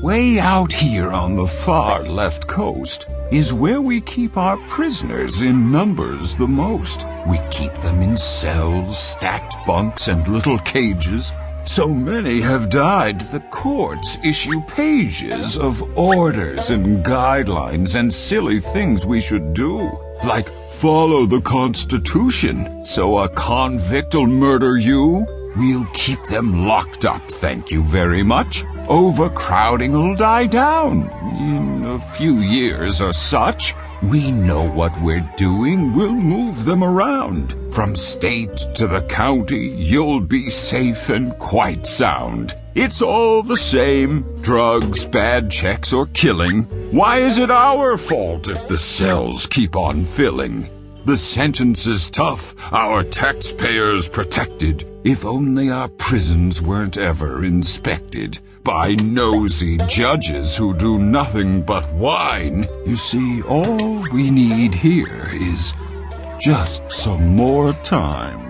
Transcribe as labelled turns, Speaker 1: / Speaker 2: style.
Speaker 1: Way out here on the far left coast is where we keep our prisoners in numbers the most. We keep them in cells, stacked bunks, and little cages. So many have died, the courts issue pages of orders and guidelines and silly things we should do, like follow the Constitution, so a convict'll murder you. We'll keep them locked up, thank you very much. Overcrowding'll die down in a few years or such. We know what we're doing, we'll move them around. From state to the county, you'll be safe and quite sound. It's all the same, drugs, bad checks, or killing. Why is it our fault if the cells keep on filling? The sentence is tough, our taxpayers protected. If only our prisons weren't ever inspected by nosy judges who do nothing but whine. You see, all we need here is just some more time.